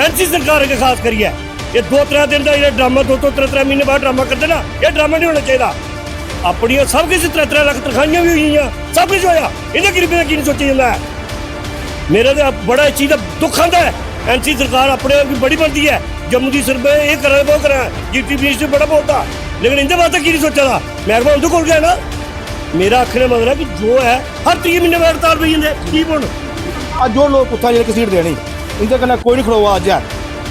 NC सरकार के खास करिए ये 2-3 दिन का ये ड्रामा 2-3 महीने बाद ड्रामा करते ना, ये ड्रामा नहीं होना चाहिए। अपनी सब कुछ 3 लाख तनखाहियां भी हुई, सब कुछ होया, इन्हें गरीबी का की नहीं सोचा जाता है। मेरा तो बड़ा इस चीज़ का दुख आता है। एनसी सरकार अपने भी बड़ी बनती है, जम्मू की सिर्फ ये करा वो करा, जीटी मिनिस्टर बड़ा बोलता, लेकिन इनके वास्ते की नहीं सोचा था। महकमा उनको खोल गया ना। मेरा आखने मतलब कि जो है हर 3 महीने में हड़ताल पी जाते की बोल आज जो लोग कुत्ता जेह्ड़े सीट देनी इनके कन्नै कोई नहीं खड़ोआ अज्ज है।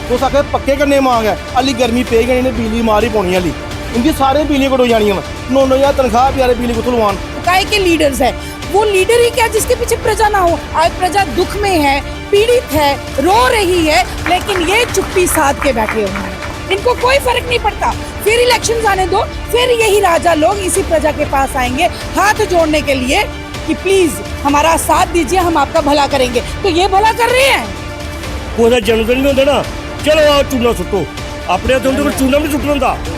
तुस आखे पक्के कन्नै मांग है अली गर्मी पेगी इन्हें बिजली मार ही पौनी अली इनकी सारे बिजली कटो जानी 9-9 तनख्वाह प्यारे बिजली कुत्थों लवान। काय के लीडर्स है, वो लीडर ही क्या जिसके पीछे प्रजा ना हो। आज प्रजा दुख में है, पीड़ित है, रो रही है, लेकिन ये चुप्पी साध के बैठे हुए हैं। इनको कोई फर्क नहीं पड़ता। फिर इलेक्शंस आने दो, फिर यही राजा लोग इसी प्रजा के पास आएंगे हाथ जोड़ने के लिए कि प्लीज हमारा साथ दीजिए, हम आपका भला करेंगे। तो ये भला कर रहे हैं। कोई जन्मदिन भी होता ना, चलो आओ चूना सुट्टो, अपने हथ होंगे चूना भी सुट्टना होंगे,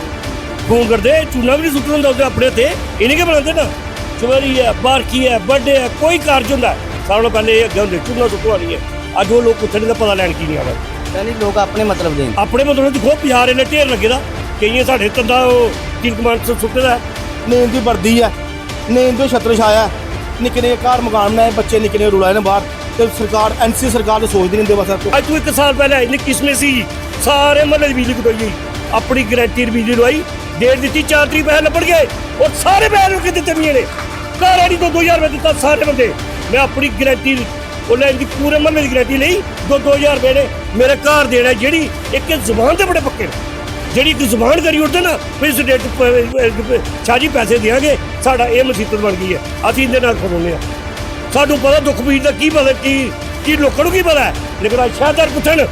फोन करते चूना भी नहीं सुट्टना होंगे अपने हथे, इन्हें क्या बनाते ना। चुवरी है, बारकी है, बर्थडे है, कोई कार्य होंगे सारे पहले ये अगे होंगे चूना सुट्टो नहीं है। अज वो लोग कुछ नहीं पता लैन की नहीं आ लोग अपने मतलब दें अपने मतलब देखो बिहार इन्हें ढेर लगे दा कई साढ़े तंदा तीन कमान सुट्टे दा नींद की वर्दी है, नींद की छत्र छाया निक्के निक्के घर मकान बनाए बच्चे निक्के निक्के रुलाए ने बाहर तो सरकार एनसी सरकार तो सोचती नहीं बस। अज तू 1 साल पहले इन्हें किसने सी सारे महल्ले की बिजली कटोई गई, अपनी गारंटी बिजली लवाई, डेट दी 4 तरीक पैसे लभण गए और सारे पैसे रुके दिते भी ने घर आड़ी 2-2000 रुपये दिता सारे बंदे। मैं अपनी गारंटी इनकी पूरे महल्ले की गारंटी ली 2-2000 रुपये ने मेरे घर देना जी एक जबान से बड़े पक्के जी एक जबान करी उठते ना फिर इस डेट शाह जी पैसे देंगे साडा ये मुसीबत बन गई है। असीं इहदे नाल खड़ोने सानूं पता दुख पीड़ का की पता की लोगों को की पता है, लेकिन आज शहरदार पुछण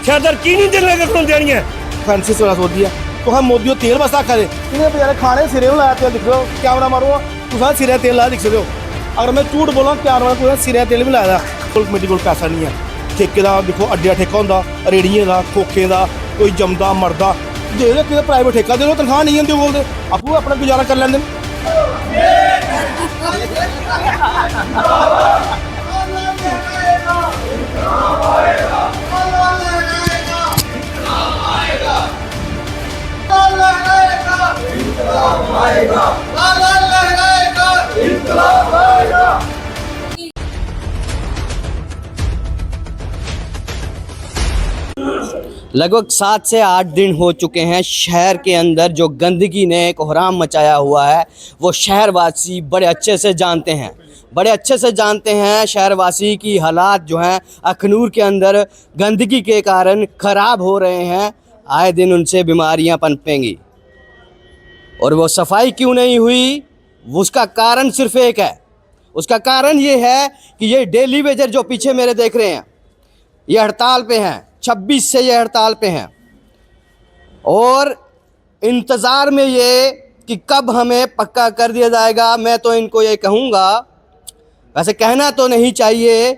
शहरदार की नहीं दिन लगे खड़ोन देनी है। फैंसी सोला सोचती है तो हम मोदी तेल बस आखा दे इन्हें बेचारे खाने सिरे में लाया तेल दिख रहे हो कैमरा मारो तुम सिरे तेल लाया दिख सकते हो। अगर मैं झूठ बोला कैमरा कोई सिरे तेल भी लाया कमेटी को पैसा नहीं है। ठेके का देखो अड्डा ठेका होंगे रेड़ियां का खोखे का कोई जमदा मरदा दे दो कि प्राइवेट ठेका दे दो तनख्वाह नहीं होंगे बोलते आपू अपना गुजारा कर लेंगे। लगभग 7 से 8 दिन हो चुके हैं शहर के अंदर जो गंदगी ने एक कोहराम मचाया हुआ है वो शहरवासी बड़े अच्छे से जानते हैं, शहरवासी की हालात जो हैं अखनूर के अंदर गंदगी के कारण ख़राब हो रहे हैं। आए दिन उनसे बीमारियां पनपेंगी और वो सफाई क्यों नहीं हुई उसका कारण सिर्फ एक है। उसका कारण ये है कि ये डेली वेजर जो पीछे मेरे देख रहे हैं ये हड़ताल पे हैं, 26 से ये हड़ताल पे हैं और इंतज़ार में ये कि कब हमें पक्का कर दिया जाएगा। मैं तो इनको ये कहूँगा, वैसे कहना तो नहीं चाहिए,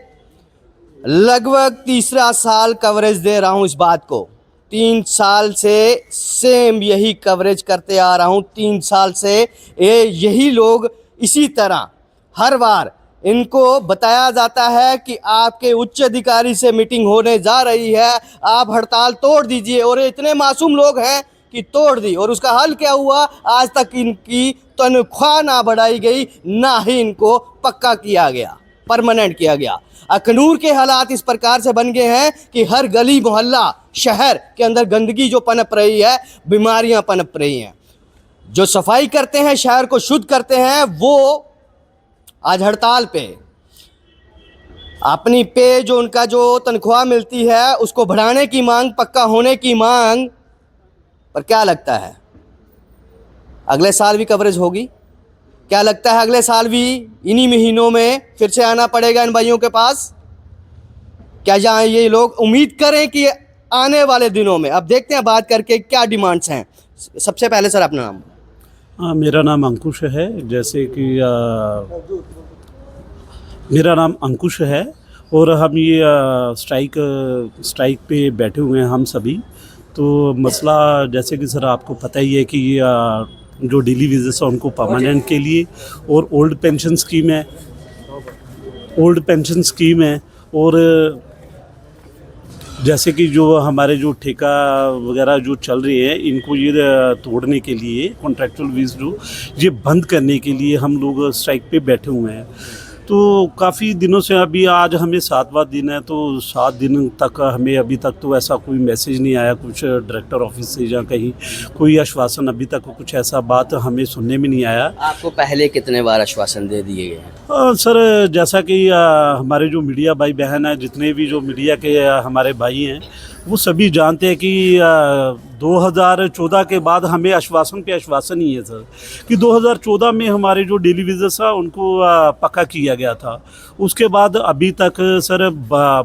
लगभग 3रा साल कवरेज दे रहा हूँ इस बात को, 3 साल से सेम यही कवरेज करते आ रहा हूँ। 3 साल से यही लोग इसी तरह हर बार इनको बताया जाता है कि आपके उच्च अधिकारी से मीटिंग होने जा रही है, आप हड़ताल तोड़ दीजिए, और इतने मासूम लोग हैं कि तोड़ दी। और उसका हल क्या हुआ? आज तक इनकी तनख्वाह ना बढ़ाई गई, ना ही इनको पक्का किया गया, परमानेंट किया गया। अखनूर के हालात इस प्रकार से बन गए हैं कि हर गली मोहल्ला शहर के अंदर गंदगी जो पनप रही है, बीमारियां पनप रही हैं। जो सफाई करते हैं, शहर को शुद्ध करते हैं, वो आज हड़ताल पे। अपनी पे जो उनका जो तनख्वाह मिलती है उसको बढ़ाने की मांग, पक्का होने की मांग पर क्या लगता है अगले साल भी कवरेज होगी? क्या लगता है अगले साल भी इन्हीं महीनों में फिर से आना पड़ेगा इन भाइयों के पास? क्या जहाँ ये लोग उम्मीद करें कि आने वाले दिनों में, अब देखते हैं बात करके क्या डिमांड्स हैं। सबसे पहले सर अपना नाम। मेरा नाम अंकुश है, जैसे कि मेरा नाम अंकुश है और हम ये स्ट्राइक पे बैठे हुए हैं हम सभी। तो मसला जैसे कि सर आपको पता ही है कि जो डेली वेजेस है उनको परमानेंट के लिए, और ओल्ड पेंशन स्कीम है और जैसे कि जो हमारे जो ठेका वगैरह जो चल रही है, इनको ये तोड़ने के लिए कॉन्ट्रैक्चुअल वीज जो ये बंद करने के लिए हम लोग स्ट्राइक पे बैठे हुए हैं। तो काफ़ी दिनों से, अभी आज हमें 7वां दिन है, तो 7 दिन तक हमें अभी तक तो ऐसा कोई मैसेज नहीं आया कुछ डायरेक्टर ऑफिस से या कहीं कोई आश्वासन अभी तक कुछ ऐसा बात हमें सुनने में नहीं आया। आपको पहले कितने बार आश्वासन दे दिए गए हैं? सर, जैसा कि हमारे जो मीडिया भाई बहन हैं, जितने भी जो मीडिया के हमारे भाई हैं, वो सभी जानते हैं कि 2014 के बाद हमें आश्वासन पे आश्वासन ही है सर, कि 2014 में हमारे जो डेली विजिट्स था उनको पक्का किया गया था। उसके बाद अभी तक सर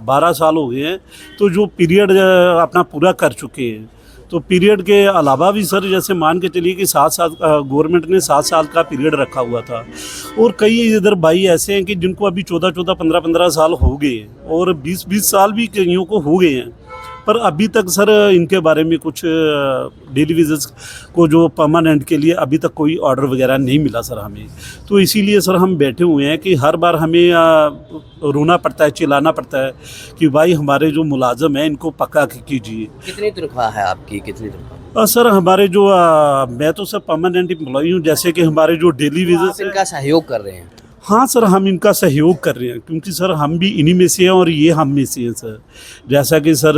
12 साल हो गए हैं, तो जो पीरियड अपना पूरा कर चुके हैं। तो पीरियड के अलावा भी सर, जैसे मान के चलिए कि 7 साल गवर्नमेंट ने 7 साल का पीरियड रखा हुआ था, और कई इधर भाई ऐसे हैं कि जिनको अभी 14-14, 15-15 साल हो गए हैं, और 20-20 साल भी कईयों को हो गए हैं, पर अभी तक सर इनके बारे में कुछ डेली विजिट्स को जो परमानेंट के लिए अभी तक कोई ऑर्डर वगैरह नहीं मिला सर हमें। तो इसीलिए सर हम बैठे हुए हैं कि हर बार हमें रोना पड़ता है, चिल्लाना पड़ता है कि भाई हमारे जो मुलाजम हैं इनको पक्का कीजिए। कितनी तनख्वाह है आपकी, कितनी तनख्वाह? सर हमारे जो मैं तो सर परमानेंट एम्प्लॉई हूँ, जैसे कि हमारे जो डेली विजिट्स, इनका सहयोग कर रहे हैं? हाँ सर, हम इनका सहयोग कर रहे हैं, क्योंकि सर हम भी इन्हीं में से हैं और ये हम में से हैं सर। जैसा कि सर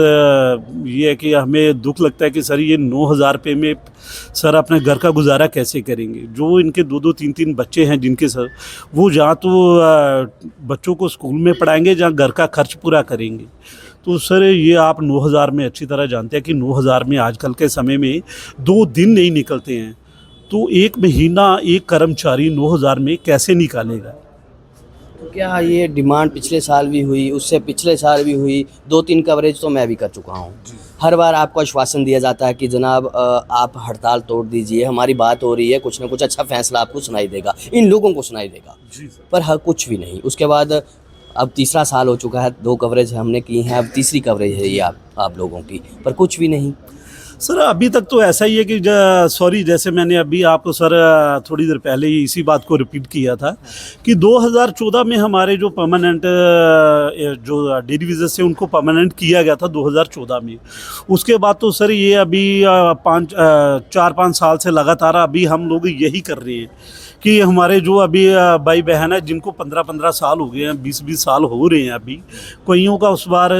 ये है कि हमें दुख लगता है कि सर ये 9,000 रुपये में सर अपने घर का गुजारा कैसे करेंगे। जो इनके 2-2, 3-3 बच्चे हैं जिनके सर, वो जहाँ तो बच्चों को स्कूल में पढ़ाएंगे, जहाँ घर का खर्च पूरा करेंगे। तो सर ये आप 9,000 में अच्छी तरह जानते हैं कि 9,000 में आजकल के समय में 2 दिन नहीं निकलते हैं, तो एक महीना एक कर्मचारी 9,000 में कैसे निकालेगा? तो क्या ये डिमांड पिछले साल भी हुई, उससे पिछले साल भी हुई, 2-3 कवरेज तो मैं भी कर चुका हूँ। हर बार आपको आश्वासन दिया जाता है कि जनाब आप हड़ताल तोड़ दीजिए, हमारी बात हो रही है, कुछ ना कुछ अच्छा फैसला आपको सुनाई देगा, इन लोगों को सुनाई देगा। पर हर कुछ भी नहीं। उसके बाद अब तीसरा साल हो चुका है, 2 कवरेज हमने की हैं, अब तीसरी कवरेज है ये आप लोगों की, पर कुछ भी नहीं। सर अभी तक तो ऐसा ही है कि सॉरी, जैसे मैंने अभी आपको सर थोड़ी देर पहले ही इसी बात को रिपीट किया था कि 2014 में हमारे जो परमानेंट जो डेली विजिट्स से उनको परमानेंट किया गया था 2014 में। उसके बाद तो सर ये अभी 4-5 साल से लगातार अभी हम लोग यही कर रहे हैं कि हमारे जो अभी भाई बहन है जिनको 15-15 साल हो गए हैं, 20-20 साल हो रहे हैं, अभी कईयों का उस बार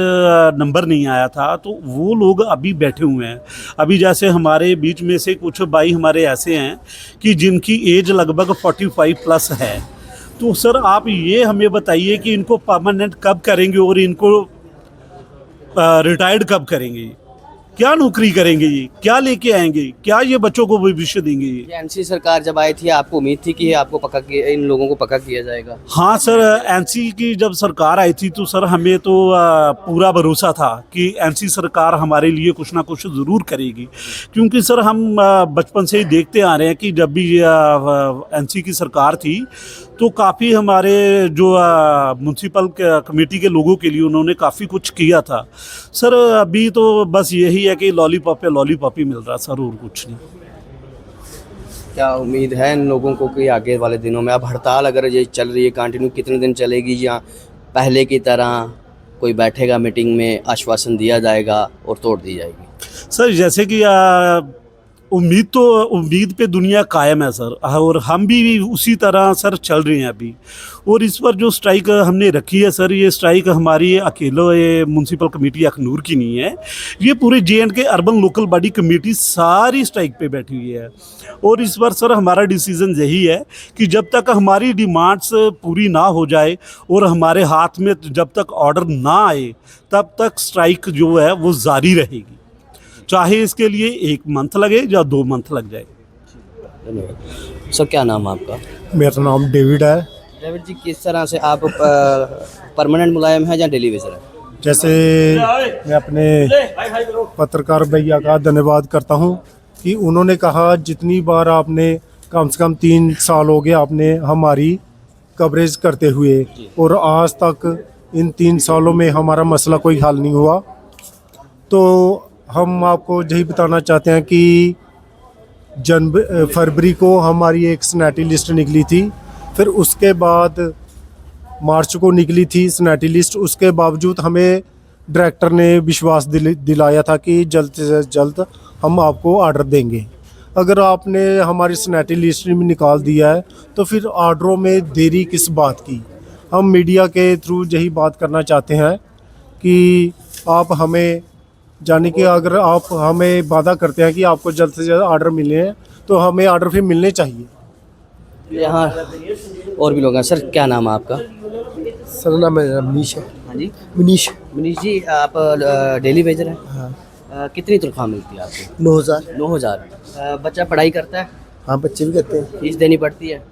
नंबर नहीं आया था, तो वो लोग अभी बैठे हुए हैं। अभी जैसे हमारे बीच में से कुछ भाई हमारे ऐसे हैं कि जिनकी एज लगभग 45 प्लस है। तो सर आप ये हमें बताइए कि इनको परमानेंट कब करेंगे और इनको रिटायर्ड कब करेंगे? क्या नौकरी करेंगे ये? क्या लेके आएंगे? क्या ये बच्चों को भविष्य देंगे? ये एनसी सरकार जब आई थी, आपको उम्मीद थी कि आपको पक्का किया, इन लोगों को पक्का किया जाएगा? हाँ सर, एनसी की जब सरकार आई थी तो सर हमें तो पूरा भरोसा था कि एनसी सरकार हमारे लिए कुछ ना कुछ ज़रूर करेगी, क्योंकि सर हम बचपन से ही देखते आ रहे हैं कि जब भी एनसी की सरकार थी तो काफ़ी हमारे जो म्यूनसिपल कमेटी के लोगों के लिए उन्होंने काफ़ी कुछ किया था। सर अभी तो बस यही है कि लॉलीपॉप पे लॉलीपॉप ही मिल रहा सर, और कुछ नहीं। क्या उम्मीद है इन लोगों को कि आगे वाले दिनों में, अब हड़ताल अगर ये चल रही है कंटिन्यू, कितने दिन चलेगी, या पहले की तरह कोई बैठेगा मीटिंग में, आश्वासन दिया जाएगा और तोड़ दी जाएगी? सर जैसे कि उम्मीद पे दुनिया कायम है सर, और हम भी उसी तरह सर चल रहे हैं अभी। और इस पर जो स्ट्राइक हमने रखी है सर, ये स्ट्राइक हमारी अकेले म्यूनसिपल कमेटी अखनूर की नहीं है, ये पूरे J&K urban local body committee सारी स्ट्राइक पे बैठी हुई है। और इस बार सर हमारा डिसीज़न यही है कि जब तक हमारी डिमांड्स पूरी ना हो जाए और हमारे हाथ में जब तक ऑर्डर ना आए, तब तक स्ट्राइक जो है वो जारी रहेगी, चाहे इसके लिए 1 मंथ लगे या 2 मंथ लग जाए। धन्यवाद सर। क्या नाम है आपका? मेरा नाम डेविड है। डेविड जी, किस तरह से आप परमानेंट मुलायम हैं या डेली विजिटर हैं? जैसे मैं अपने पत्रकार भैया का धन्यवाद करता हूं कि उन्होंने कहा जितनी बार आपने, कम से कम 3 साल हो गए आपने हमारी कवरेज करते हुए, और आज तक इन 3 सालों में हमारा मसला कोई हल नहीं हुआ। तो हम आपको यही बताना चाहते हैं कि फरवरी को हमारी एक स्नैटी लिस्ट निकली थी, फिर उसके बाद मार्च को निकली थी स्नैटी लिस्ट। उसके बावजूद हमें डायरेक्टर ने विश्वास दिलाया था कि जल्द से जल्द हम आपको ऑर्डर देंगे। अगर आपने हमारी स्नैटी लिस्ट में निकाल दिया है तो फिर ऑर्डरों में देरी किस बात की। हम मीडिया के थ्रू यही बात करना चाहते हैं कि आप हमें जाने कि अगर आप हमें वादा करते हैं कि आपको जल्द से जल्द ऑर्डर मिले हैं तो हमें ऑर्डर फिर मिलने चाहिए। यहाँ और भी लोग हैं। सर क्या नाम है आपका? सर नाम मेरा मनीष है। हाँ जी, मनीष। मनीष जी, आप डेली वेजर हैं? हाँ। कितनी तनख्वाह मिलती है आपको? 9,000। 9,000। बच्चा पढ़ाई करता है? हाँ, बच्चे भी करते हैं। फीस देनी पड़ती है?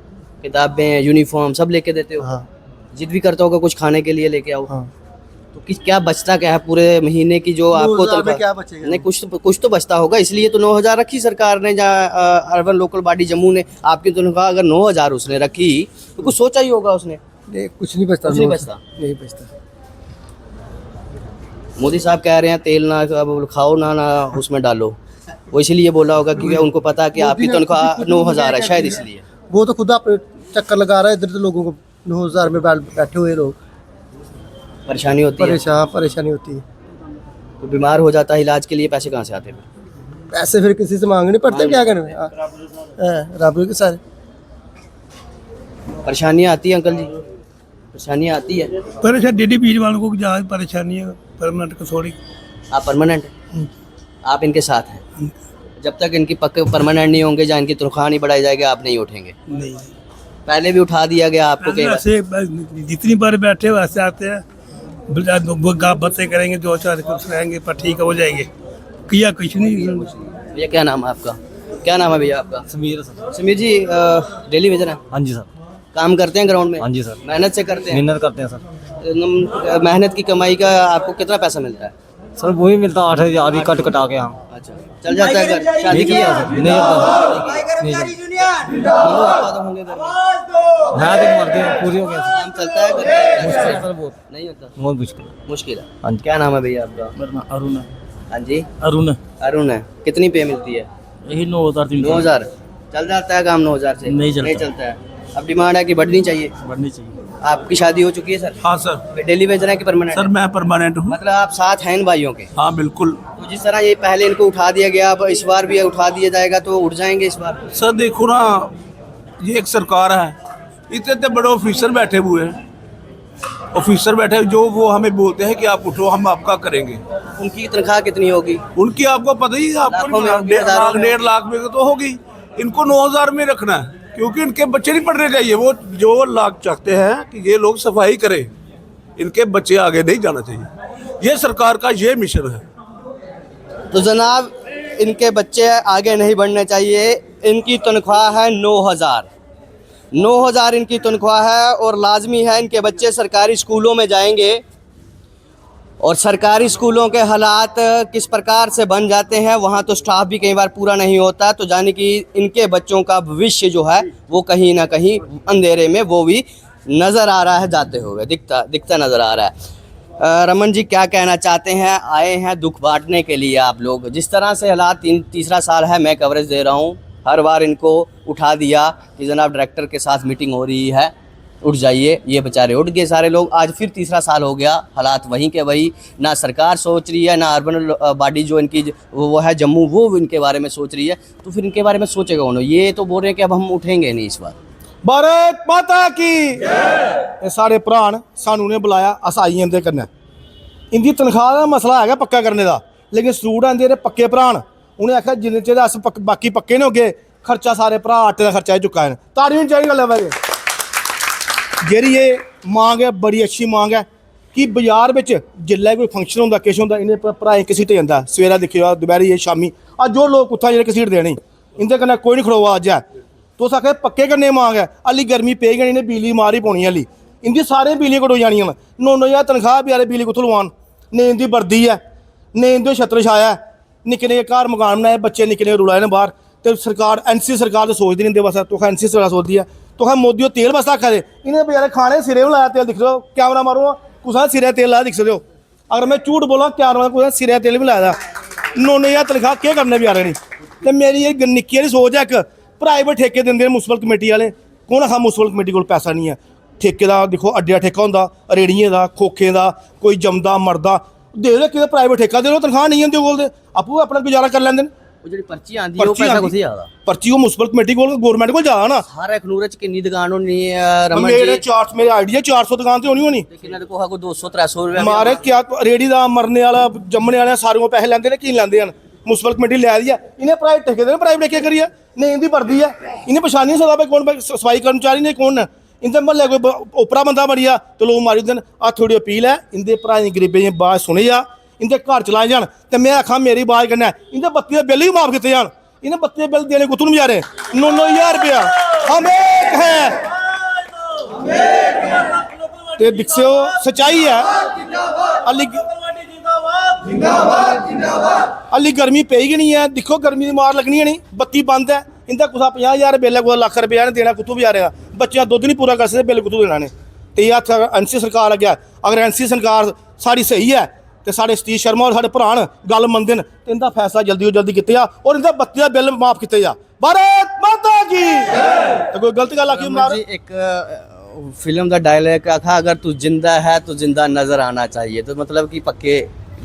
किताबें, यूनिफॉर्म सब लेके देते हो? हाँ जिद भी करता होगा कुछ खाने के लिए लेके आओ? हाँ। तो किस क्या बचता क्या है पूरे महीने की जो आपको 9,000 में तनख्वाह? क्या बचेगा? नहीं, कुछ तो बचता होगा, इसलिए तो 9,000 रखी सरकार ने। जहाँ अर्बन लोकल बॉडी जम्मू ने आपकी तनख्वाह अगर 9,000 उसने रखी तो कुछ सोचा ही होगा उसने। नहीं, कुछ नहीं बचता। कुछ नहीं बचता? नहीं बचता। मोदी साहब कह रहे हैं तेल ना अब खाओ ना उसमें डालो, वो इसीलिए बोला होगा क्योंकि उनको पता है कि आपकी तनख्वाह 9,000 है, शायद इसलिए। वो तो खुद अपने चक्कर लगा रहा है इधर, तो लोगों को 9,000 में बैठे हुए लोग परेशानी होती है, परेशानी होती है। तो बीमार हो जाता है, इलाज के लिए पैसे कहाँ से आते हैं? पैसे फिर किसी से मांगने पड़ते हैं, क्या करें? रब के सारे परेशानियाँ आती है अंकल जी, परेशानियाँ आती है। परेशान डेली बीज वालों को जहाँ परेशानी है परमानेंट कसौड़ी। आप परमानेंट हैं? आप इनके साथ हैं? जब तक इनकी पक्के परमानेंट नहीं होंगे, जहाँ इनकी तनख्वाह नहीं बढ़ाई जाएगी, आप नहीं उठेंगे? नहीं, पहले भी उठा दिया गया आपको कई बार? ऐसे जितनी बार बैठे वैसे आते हैं, बातें करेंगे, 2-4 कुछ रहेंगे पर ठीक हो जाएंगे, किया कुछ नहीं। भैया क्या नाम है आपका? क्या नाम है भैया आपका? समीर सर। समीर जी, डेली वेजर हैं? हाँ जी सर। काम करते हैं ग्राउंड में? हाँ जी सर। मेहनत से करते हैं? मेहनत करते हैं सर। मेहनत की कमाई का आपको कितना पैसा मिल रहा है? सर वही मिलता 8,000 ही कट कटा के। हाँ अच्छा, चल जाता है घर? शादी नहीं किया किया है? सर, नहीं होता। नहीं सर। मम्मी पापा तो होंगे घर में? है तो मरते हैं, पूरी हो गया सर। काम चलता है घर में? मुश्किल है सर बहुत, नहीं होता, बहुत मुश्किल। मुश्किल है। हाँ जी। क्या नाम है भैया आपका? अरुण हाँ जी, अरुण अरुण है। कितनी पे मिलती है? यही 9,000 9,000। चल जाता है काम 9,000 से? नहीं चलता। नहीं चलता है। अब डिमांड है कि बढ़नी चाहिए। बढ़नी चाहिए। आपकी शादी हो चुकी है सर? हाँ सर। डेली वेजर है कि परमानेंट? सर मैं परमानेंट हूँ। मतलब आप साथ हैं इन भाइयों के? हाँ बिल्कुल। तो जिस तरह ये पहले इनको उठा दिया गया, अब इस बार भी उठा दिया जाएगा तो उठ जाएंगे इस बार? सर देखो ना, ये एक सरकार है, इतने इतने बड़े ऑफिसर बैठे हुए हैं, ऑफिसर बैठे जो वो हमें बोलते हैं कि आप उठो, हम आपका करेंगे। उनकी तनख्वाह कितनी होगी? उनकी आपको पता ही है, आपको लाखों में होगी, 1.5 लाख में तो होगी। इनको 9,000 में रखना है क्योंकि इनके बच्चे नहीं पढ़ने चाहिए। वो जो लाख चाहते हैं कि ये लोग सफाई करें, इनके बच्चे आगे नहीं जाना चाहिए। ये सरकार का ये मिशन है। तो जनाब, इनके बच्चे आगे नहीं बढ़ने चाहिए। इनकी तनख्वाह है 9,000। 9,000 इनकी तनख्वाह है और लाजमी है इनके बच्चे सरकारी स्कूलों में जाएंगे। और सरकारी स्कूलों के हालात किस प्रकार से बन जाते हैं, वहाँ तो स्टाफ भी कई बार पूरा नहीं होता, तो यानी कि इनके बच्चों का भविष्य जो है वो कहीं ना कहीं अंधेरे में वो भी नज़र आ रहा है जाते हुए, दिखता नज़र आ रहा है। रमन जी क्या कहना चाहते हैं? आए हैं दुख बांटने के लिए आप लोग। जिस तरह से हालात तीसरा साल है मैं कवरेज दे रहा हूँ, हर बार इनको उठा दिया कि जनाब डायरेक्टर के साथ मीटिंग हो रही है, उठ जाइए। ये बेचारे उठ गए सारे लोग। आज फिर तीसरा साल हो गया, हालात वहीं के वही। ना सरकार सोच रही है, ना अर्बन बॉडी जो इनकी वो है जम्मू, वो इनके बारे में सोच रही है। तो फिर इनके बारे में सोचेगा उन्होंने? ये तो बोल रहे हैं कि अब हम उठेंगे नहीं इस बार। भारत माता की ये सारे भरान सानू ने बुलाया, अस आई जंदे कन्नै। इंदी तनख्वाह का मसला है पक्का करने का, लेकिन स्टूडेंट जेह्ड़े पक्के भरान उन्हें आखिया जिन्ने चिर अस बाकी पक्के ने होगे, खर्चा सारे भरा आटे का खर्चा ही चुका है। ताड़ियां चाहिए गल्ल है। जेह्ड़ी ये मांग है बड़ी अच्छी मांग है कि बाजार में जिसलै कोई फंक्शन होंदा किश होंदा, इन्हें भराएं घसीटे जंदा। सवेरा दिक्खेओ, दपैह्री शामी, अज्ज जो लोग कुत्थां जेह्ड़े घसीट देने, इंदे कन्नै कोई नहीं खड़ोआ अज्ज है। तुस आखे पक्के करने मांग है, हल्ली गर्मी पेई गई, इन्हें बिजली मार ही पौनी। हल्ली इंदी सारे बिजलियां कटोई जानियां न। 9,000 तनख्वाह बजारे बिजली कुत्थों लवान? ने इंदी वर्दी है, ने इंदे छत्र छाया है, निक्के निक्के घर मकान बनाए, बच्चे निक्के निक्के रुलाए न बाहर। तो सरकार NC सरकार तो सोचती नहीं इंदे वास्ते। तो NC सरकार सोचती है, तो मोदी तेल वास्ते आखा दे, इन्हें बेचारे खाने सिरे में लाया तेल। दिख रहे हो, कैमरा मारो, कुछ सिरे तेल लाया दिख सकते हो। अगर मैं झूठ बोला, कैमरा कुछ सिरे तेल भी लाया। 9,000 तनख्वाह क्या करने बेचारे नहीं। तो मेरी ये निक्की हारी सोच है, एक प्राइवेट ठेके देंगे म्यूनसिपल कमेटी वाले। कौन आखा म्यूनसिपल कमेटी को पैसा नहीं है? ठेके का देखो, अड्डे का ठेका होंदा, रेहड़ियें का, खोखें का, कोई जमदा मरदा। ਦੇ ਲੈ ਕਿਤੇ ਪ੍ਰਾਈਵੇਟ ਠੇਕਾ ਦੇ ਲੋ, ਤਨਖਾਹ ਨਹੀਂ ਹੁੰਦੀ ਕੋਲ ਦੇ, ਆਪੂ ਆਪਣਾ ਗੁਜ਼ਾਰਾ ਕਰ ਲੈਂਦੇ ਨੇ। ਉਹ ਜਿਹੜੀ ਪਰਚੀ ਆਂਦੀ ਹੈ ਉਹ ਪੈਸਾ ਕਿੱਥੇ ਜਾਂਦਾ? ਪਰਚੀ ਉਹ ਮੁਨਸਿਪਲ ਕਮੇਟੀ ਕੋਲ, ਗਵਰਨਮੈਂਟ ਕੋਲ ਜਾ ਨਾ। ਹਰ ਅਖਨੂਰ ਚ ਕਿੰਨੀ ਦੁਕਾਨ ਹੋਣੀ ਹੈ ਰਮਨ ਮੇਰੇ ਜੀ? 400 ਮੇਰੇ ਆਈਡੀਆ 400 ਦੁਕਾਨ ਤੇ ਹੋਣੀ। ਤੇ ਕਿੰਨਾ ਦੇ ਕੋਹਾ ਕੋਈ 200 300 ਰੁਪਏ ਮਾਰੇ ਕਿਆ ਰੇੜੀ ਦਾ ਮਰਨੇ ਵਾਲਾ ਜੰਮਣੇ ਵਾਲਾ ਸਾਰਿਆਂ ਪੈਸੇ ਲੈਂਦੇ ਨੇ, ਕੀ ਲੈਂਦੇ ਹਨ? ਮੁਨਸਿਪਲ ਕਮੇਟੀ ਲੈ ਰਹੀ ਆ, ਇਹਨੇ ਪ੍ਰਾਈਵੇਟ ਠੇਕੇ ਦੇ ਪ੍ਰਾਈਵੇਟ ਠੇਕੇ ਕਰੀ ਆ, ਨਹੀਂ ਇਹਦੀ ਭਰਦੀ ਆ, ਇਹਨੇ ਪਛਾਣ ਨਹੀਂ ਸਕਦਾ ਕੌਣ ਸਫਾਈ ਕਰਮਚਾਰੀ ਨੇ ਕੌਣ ਨੇ। इनते मह्ल्ले कोई ओपरा बंदा मरी जा तो लोग मारी देन। आ थोड़ी अपील है, इंदे भ्राएं गरीबें दी बात सुनी जा, इंदे घर चलाए जान। ते मैं आखां मेरी बात कन्नै इंदे बत्ती दे बिल ही माफ कीते जान। इन्हें बत्ती दे बिल देने कुत्थों नहीं बेचारे 9-9 रुपया। हम एक है ते दिखो सच्चाई है। अली गर्मी पेगी नहीं है, दिखो गर्मी की मार लगनी है नहीं, बत्ती बंद है। इंदा कुछ 50,000 बिल है, लाख रुपया ने देना, कुत्थों बेचारे बच्चा दुद्ध नहीं पूरा कर सकते, बिल कुत्थों देना ने। तो ये हत्थ एनसी सरकार अग्गें, अगर एनसी सरकार साड़ी सही है तो साढ़े सतीश शर्मा और साढ़े भरा गल मनते हैं तो इनका फैसला जल्दी तो जल्दी किया और इनका बत्ती का बिल माफ किया जा। भारत माता की। तो कोई गलत गल आखी मार। एक फिल्म का डायलॉग आखा, अगर तू जिंदा है तो जिंदा नजर आना चाहिए, तो मतलब कि पक्के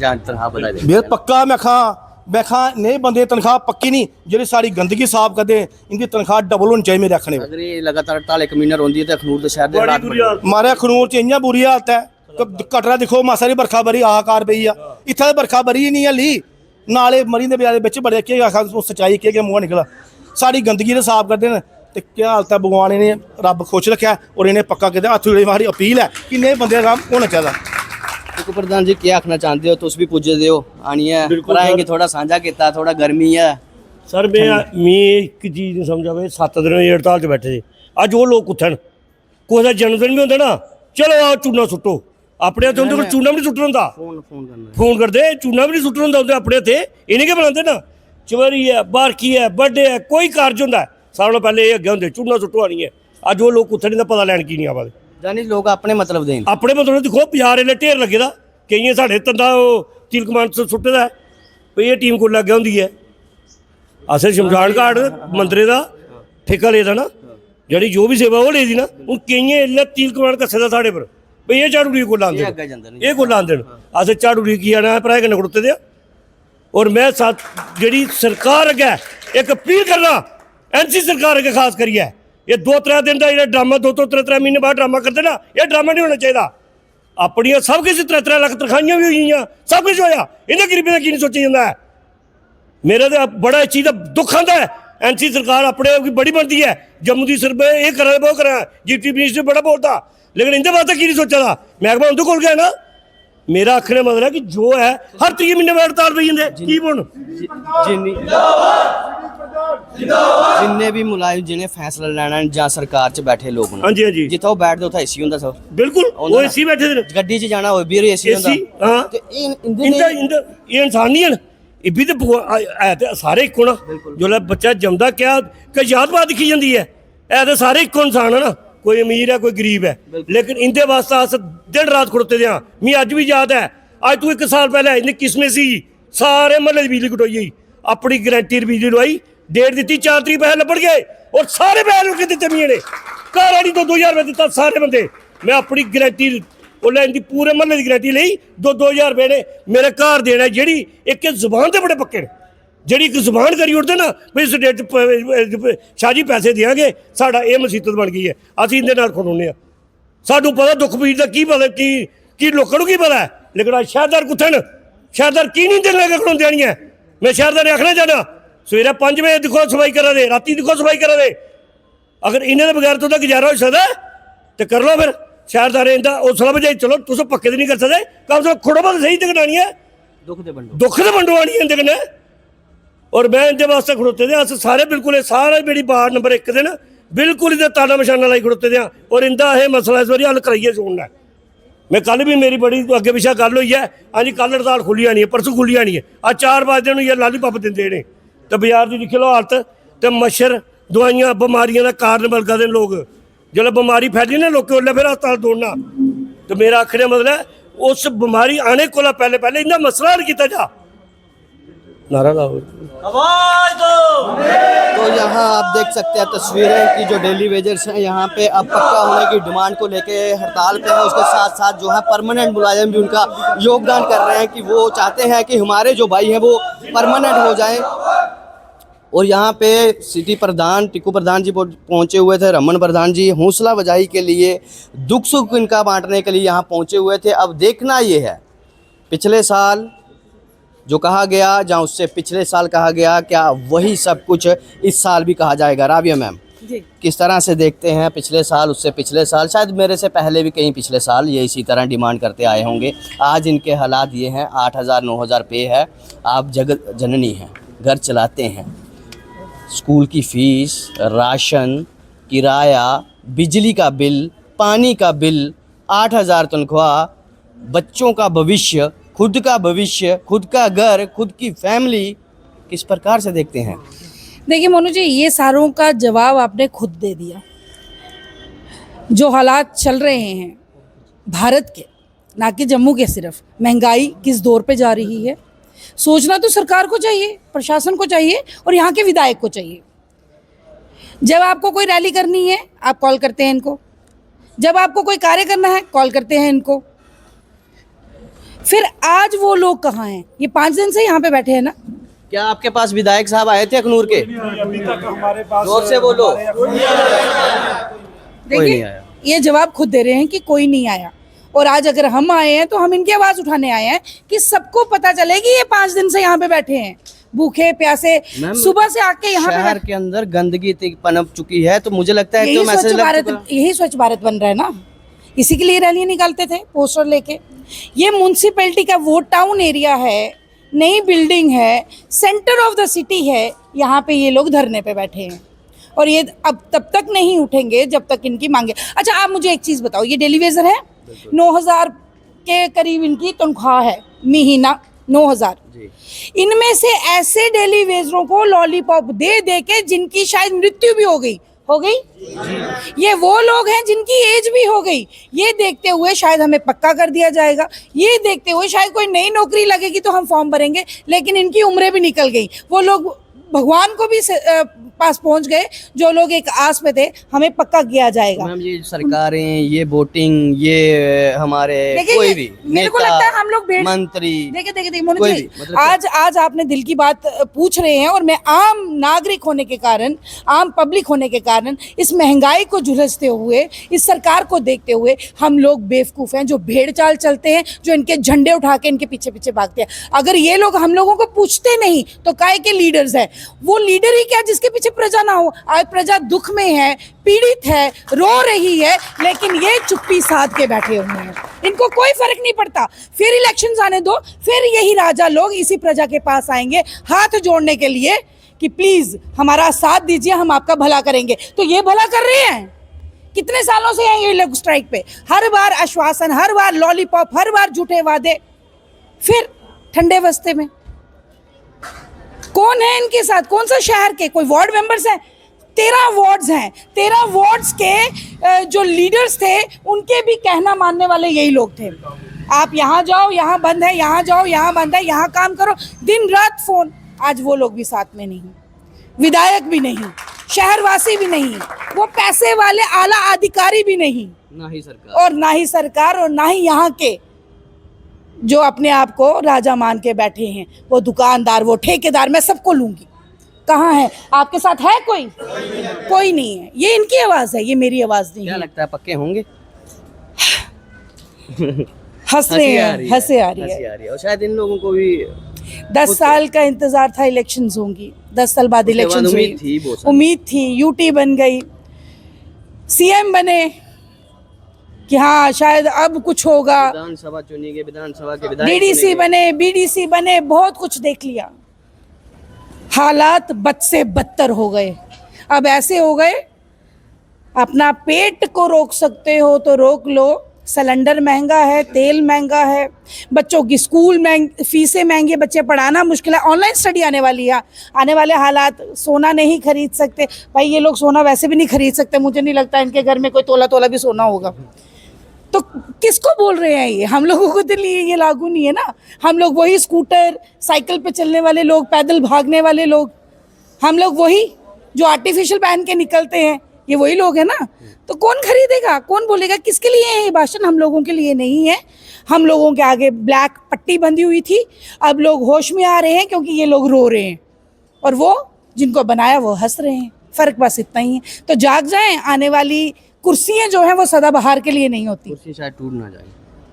जान तनखा बना दे। मेरे पक्का मैं खा नहीं बंदे तनख्वाह पक्की नहीं, जी सारी गंदगी साफ करते इनकी तनख्वाह डबल होनी चाहिए मेरे आखने। अगर ये लगातार 2 महीने रोंदी है तो अखनूर के शहर दे मारे अखनूर च इ'यां बुरी हालत है। कटरा दिखो मासा दी बरखा बरी हाहाकार पई आ, इत्थै बरखा बरी ही नहीं हली, नाले मरी दे बजारे बिच बड़े केह् आखां सच्चाई केह् मुंह निकला। सारी गंदगी ने साफ करदे न ते क्या हालत है। भगवान इन्हें रब खुश रखेआ और इन्हें पक्का कहते हत्थ जोड़े हमारी अपील है कि नए बंदे का काम होना चाहिए। तो प्रधान जी क्या आखना चाहते हो? तुम भी पुजदे हो, आनिए भराएंगे थोड़ा साझा किया, थोड़ा गर्मी है सर। मैं एक चीज़ नहीं समझा भाई, 7 दिन की हड़ताल से बैठे थे, अज वो लोग कुत्थन कुछ का जन्मदिन भी होंगे ना, चलो आओ चूना सुट्टो अपने हत्थ उन्हें चूना भी नहीं सुट्टना होंगे, फोन करते चूना भी नहीं सुट्टना होंगे अपने हत्थे, इन्हें क्या बनाते ना। चवरी है, बारकी है, बर्थडे है, कोई कारज होंगे सारे नालों पहले ये अगे होंगे चूना सुट्टो आनी है। अज वो लोग कुत्थन पता लैन की नहीं आवा, जानी लोग अपने मतलब दें, अपने मतलब दिखो बाजार एल्ले ढेर लगे दा, कई साढ़े तंदा चील कमान सुट्टे दा भाई ये टीम को लग्गे होंगी है। असें शमशान घाट मंदरे का ठेका लेदा ना, जी जो भी सेवा वो लेदी ना, हूँ कई एल्ले चील कमान कस्से दा साढ़े पर भाई ये झाड़ू को लान देन, ये को लान देन। असें झाड़ू की आना भ्राएं कन्नै खड़ोते दे। और मैं जी सरकार अग्गै एक अपील करना, एनसी सरकार अग्गै खास करिए, ये 2-3 दिन का जो ड्रामा 2-3 महीने बाद ड्रामा करते ना, ये ड्रामा नहीं होना चाहिए। अपनियां सब किश 3-3 लाख तनखाहियां भी हुई, सब कुछ होया, इन्हें गरीबों का की नहीं सोचा जाता है। मेरा तो बड़ा इस चीज़ का दुख आता है, एनसी सरकार अपने आप की बड़ी बनती है, जम्मू की सिर्फ ये करा वो करा, डिप्टी मिनिस्टर बड़ा बोलता, लेकिन इनके वास्ते की नहीं सोचा था। महकमा उनके कोल गया ना, मेरा आखने मतलब है कि जो है हर 3 महीने में हड़ताल पई जाते की बोल जिन्ने भी मुलाजिम जिन्हें फैसला लेना जहाँ सरकार च बैठे लोग, हाँ जी हाँ जी, जिथे वो बैठते उथे एसी होंदा सब, बिल्कुल वो एसी बैठे थे, गड्डी च जाना हो भी एसी होंदा। हाँ ते ये इंसान नहीं है, ये भी तो सारे इको ना। जो बच्चा जमदा क्या जात पात दिखी जाती है, तो सारे इको इंसान है ना, कोई अमीर है कोई गरीब है, लेकिन इंदे वास्ते अस दिन रात खड़ोते दे। मी अज भी याद है, अज तू 1 साल पहले इन्हें किस्में सी सारे महल्ले की बिजली कटोई, अपनी गारंटी बिजली लवाई, डेट दी 4 तरीक पैसे लब्भण गए और सारे पैसे रुके दिते मियां ने, घर आड़ी 2-2 रुपये दिता सारे बंदे। मैं अपनी गारंटी उन्हें इनकी पूरे महल्ले की गारंटी ली, 2-2 रुपये ने मेरे घर देना। जी एक जुबान से बड़े पक्के ने, जी एक जुबान करी उठते ना भाई इस डेट शाह जी पैसे देंगे, साडा ये मुसीबत बन गई है, असीं इहदे नाल खड़ोने। सानूं पता दुख पीड़ का की पता की लोगों को की पता है, लेकिन अज शहरदार कुत्थे न, शहरदार की नहीं दिन लगे खड़ोते आनी है। मैं शहरदार आखना चाहना, सवेरे 5 बजे दिखो सफाई करा दे, राती दिखो सफाई करा दे। अगर इन्हें बगैर तो गुजारा हो सकता तो कर लो फिर। शहरदार इनका हौसला बजाई, चलो तुस पक्के तो नहीं कर सकते, कम से कम खड़ो बंद सही ते कटानी है, दुख तो बंडो आनी है इंदे कन्नै। और मैं इंदे वास्ते खड़ोते दे, अस सारे बिल्कुल सारे मेरी वार्ड नंबर 1 दे ना बिल्कुल इधर ताना मशाना लाई खड़ोते दे। और इंदा यह मसला इस बारी हल कराइए सुनना है। मैं कल भी मेरी बड़ी अगे पिछा गल हुई है, हाँ जी कल हड़ताल खुली आनी है, परसों खुली आनी है, अज 4 बजे यार लालीपॉप दिंदे ने, तो बाजार की दिक्खी लो हालत, तो मच्छर दवाइयां बमारियां का कारण बन गए लोग। जो बीमारी फैली ना लोग उसले फिर हस्पताल दौड़ना। तो मेरा आखने मतलब है उस बीमारी आने को पहले इन्हें मसला हल किया जा। नारा लाओ। तो यहाँ आप देख सकते हैं तस्वीरें कि जो डेली वेजर्स हैं यहाँ पे अब पक्का होने की डिमांड को लेके हड़ताल पे है। उसके साथ साथ जो है परमानेंट मुलाजिम भी उनका योगदान कर रहे हैं कि वो चाहते हैं कि हमारे जो भाई हैं वो परमानेंट हो जाएं। और यहाँ पे सिटी प्रधान टिक्कू प्रधान जी पहुँचे हुए थे, रमन प्रधान जी हौसला बजाई के लिए, दुख सुख इनका बांटने के लिए यहाँ पहुँचे हुए थे। अब देखना ये है पिछले साल जो कहा गया या उससे पिछले साल कहा गया, क्या वही सब कुछ इस साल भी कहा जाएगा? राबिया मैम किस तरह से देखते हैं पिछले साल उससे पिछले साल, शायद मेरे से पहले भी कहीं पिछले साल ये इसी तरह डिमांड करते आए होंगे। आज इनके हालात ये हैं, 8,000 9,000 पे है। आप जगत जननी हैं, घर चलाते हैं, स्कूल की फ़ीस, राशन, किराया, बिजली का बिल, पानी का बिल, 8,000 तनख्वाह, बच्चों का भविष्य, खुद का भविष्य, खुद का घर, खुद की फैमिली, किस प्रकार से देखते हैं? देखिए मोनू जी, ये सारों का जवाब आपने खुद दे दिया। जो हालात चल रहे हैं भारत के, ना कि जम्मू के, सिर्फ महंगाई किस दौर पे जा रही है, सोचना तो सरकार को चाहिए, प्रशासन को चाहिए और यहाँ के विधायक को चाहिए। जब आपको कोई रैली करनी है आप कॉल करते हैं इनको, जब आपको कोई कार्य करना है कॉल करते हैं इनको। फिर आज वो लोग कहाँ हैं? ये 5 दिन से यहाँ पे बैठे हैं ना। क्या आपके पास विधायक साहब आए थे अखनूर के? अभी तक हमारे पास जोर से बोलो। देखिए ये जवाब खुद दे रहे हैं कि कोई नहीं आया। और आज अगर हम आए हैं तो हम इनकी आवाज़ उठाने आए हैं कि सबको पता चले कि ये 5 दिन से यहाँ पे बैठे हैं, भूखे प्यासे, सुबह से आके यहाँ पे। शहर के अंदर गंदगी इतनी पनप चुकी है, तो मुझे लगता है यही स्वच्छ भारत बन रहा है ना। इसी के लिए रैली निकालते थे पोस्टर लेके। ये म्यूनसिपैलिटी का वो टाउन एरिया है, नई बिल्डिंग है, सेंटर ऑफ द सिटी है, यहाँ पे ये लोग धरने पे बैठे हैं और ये अब तब तक नहीं उठेंगे जब तक इनकी मांगे। अच्छा आप मुझे एक चीज़ बताओ, ये डेली वेजर है, 9,000 के करीब इनकी तनख्वाह है महीना, 9,000। इनमें से ऐसे डेली वेजरों को लॉलीपॉप दे दे के जिनकी शायद मृत्यु भी हो गई। ये वो लोग हैं जिनकी एज भी हो गई। ये देखते हुए शायद हमें पक्का कर दिया जाएगा, ये देखते हुए शायद कोई नई नौकरी लगेगी तो हम फॉर्म भरेंगे, लेकिन इनकी उम्रें भी निकल गई। वो लोग भगवान को भी पास पहुंच गए जो लोग एक आस पे थे, हमें पक्का किया जाएगा। मैम ये सरकारें, ये वोटिंग, ये हमारे कोई भी मेरे को लगता है हम लोग मंत्री, देखिए मोनू जी, आज आपने दिल की बात पूछ रहे हैं और मैं आम नागरिक होने के कारण, आम पब्लिक होने के कारण, इस महंगाई को झुलसते हुए, इस सरकार को देखते हुए हम लोग बेवकूफ हैं जो भेड़ चाल चलते हैं, जो इनके झंडे उठा के इनके पीछे पीछे भागते हैं। अगर ये लोग हम लोगों को पूछते नहीं तो काहे के लीडर्स हैं? वो लीडर ही क्या जिसके पीछे प्रजा ना हो? आज प्रजा दुख में है, पीड़ित है, रो रही है, लेकिन ये चुप्पी साध के बैठे हुए हैं। इनको कोई फर्क नहीं पड़ता। फिर इलेक्शंस आने दो, फिर यही राजा लोग इसी प्रजा के पास आएंगे हाथ जोड़ने के लिए कि प्लीज हमारा साथ दीजिए, हम आपका भला करेंगे। तो ये भला कर रहे हैं? कितने सालों से हैं ये लोग स्ट्राइक पे? हर बार आश्वासन, हर बार लॉलीपॉप, हर बार झूठे वादे, फिर ठंडे बस्ते में। कौन है इनके साथ? कौन सा शहर के कोई वार्ड मेंबर्स हैं? 13 वार्ड्स हैं। 13 वार्ड्स के जो लीडर्स थे उनके भी कहना मानने वाले यही लोग थे। आप यहाँ जाओ, यहाँ बंद है, यहाँ जाओ, यहाँ बंद है, यहाँ काम करो, दिन रात फोन। आज वो लोग भी साथ में नहीं, विधायक भी नहीं, शहरवासी भी नहीं, वो पैसे वाले आला अधिकारी भी नहीं, ना ही सरकार और ना ही यहाँ के जो अपने आप को राजा मान के बैठे हैं, वो दुकानदार, वो ठेकेदार, मैं सबको लूंगी। कहाँ है? आपके साथ है कोई? कोई नहीं है। ये इनकी आवाज़ है, ये मेरी आवाज़ नहीं है। क्या लगता है पक्के होंगे? हंसे आ रही है। और शायद इन लोगों को भी 10 साल का इंतजार था, इलेक्शंस होंगी, 10 साल बाद इलेक्शंस हुई, उम्मीद थी, यूटी बन गई, सीएम बने कि हाँ शायद अब कुछ होगा, विधानसभा चुनी गई, विधानसभा के विधायक डीडीसी बने, बीडीसी बने, बहुत कुछ देख लिया। हालात बद से बदतर हो गए। अब ऐसे हो गए, अपना पेट को रोक सकते हो तो रोक लो। सिलेंडर महंगा है, तेल महंगा है, बच्चों की स्कूल फीसें महंगी, बच्चे पढ़ाना मुश्किल है, ऑनलाइन स्टडी आने वाली है, आने वाले हालात, सोना नहीं खरीद सकते। भाई ये लोग सोना वैसे भी नहीं खरीद सकते, मुझे नहीं लगता इनके घर में कोई तोला तोला भी सोना होगा। तो किसको बोल रहे हैं ये? हम लोगों को तो लिए ये लागू नहीं है ना। हम लोग वही स्कूटर साइकिल पे चलने वाले लोग, पैदल भागने वाले लोग, हम लोग वही जो आर्टिफिशियल पहन के निकलते हैं, ये वही लोग हैं ना। तो कौन खरीदेगा, कौन बोलेगा? किसके लिए है ये भाषण? हम लोगों के लिए नहीं है। हम लोगों के आगे ब्लैक पट्टी बंधी हुई थी, अब लोग होश में आ रहे हैं क्योंकि ये लोग रो रहे हैं और वो जिनको बनाया वो हंस रहे हैं। फर्क बस इतना ही है। तो जाग जाएं, आने वाली कुर्सियां जो हैं वो सदाबहार के लिए नहीं होती। कुर्सी शायद टूट ना जाए।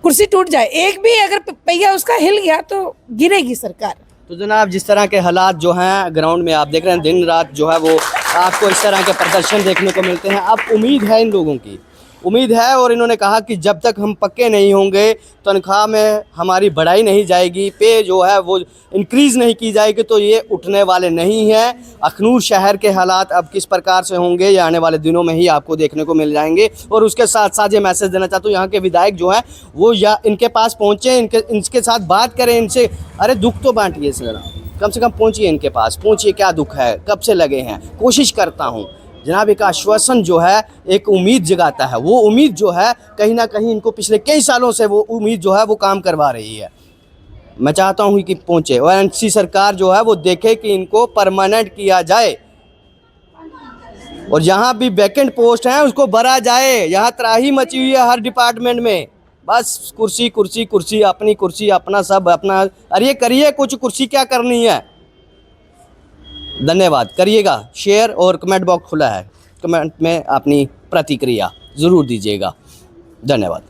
कुर्सी टूट जाए, एक भी अगर पहिया उसका हिल गया तो गिरेगी सरकार। तो जनाब, जिस तरह के हालात जो हैं ग्राउंड में आप देख रहे हैं, दिन रात जो है वो आपको इस तरह के प्रदर्शन देखने को मिलते हैं। अब उम्मीद है इन लोगों की, उम्मीद है, और इन्होंने कहा कि जब तक हम पक्के नहीं होंगे तनख्वाह में हमारी बढ़ाई नहीं जाएगी, पे जो है वो इंक्रीज़ नहीं की जाएगी, तो ये उठने वाले नहीं हैं। अखनूर शहर के हालात अब किस प्रकार से होंगे ये आने वाले दिनों में ही आपको देखने को मिल जाएंगे। और उसके साथ साथ ये मैसेज देना चाहता हूँ यहाँ के विधायक जो हैं वो या इनके पास पहुँचे, इनके साथ बात करें, इनसे अरे दुख तो बांटिए सर, कम से कम पहुँचिए इनके पास, पहुँचिए क्या दुख है, कब से लगे हैं। कोशिश करता हूँ जनाब, एक आश्वासन जो है एक उम्मीद जगाता है, वो उम्मीद जो है कहीं ना कहीं इनको पिछले कई सालों से वो उम्मीद जो है वो काम करवा रही है। मैं चाहता हूँ कि पहुँचे और एनसी सरकार जो है वो देखे कि इनको परमानेंट किया जाए और यहाँ भी वैकेंट पोस्ट हैं उसको भरा जाए। यहाँ त्राही मची हुई है हर डिपार्टमेंट में, बस कुर्सी कुर्सी कुर्सी, अपनी कुर्सी अपना सब अपना। अरे करिए कुछ, कुर्सी क्या करनी है। धन्यवाद। करिएगा शेयर और कमेंट बॉक्स खुला है, कमेंट में अपनी प्रतिक्रिया ज़रूर दीजिएगा। धन्यवाद।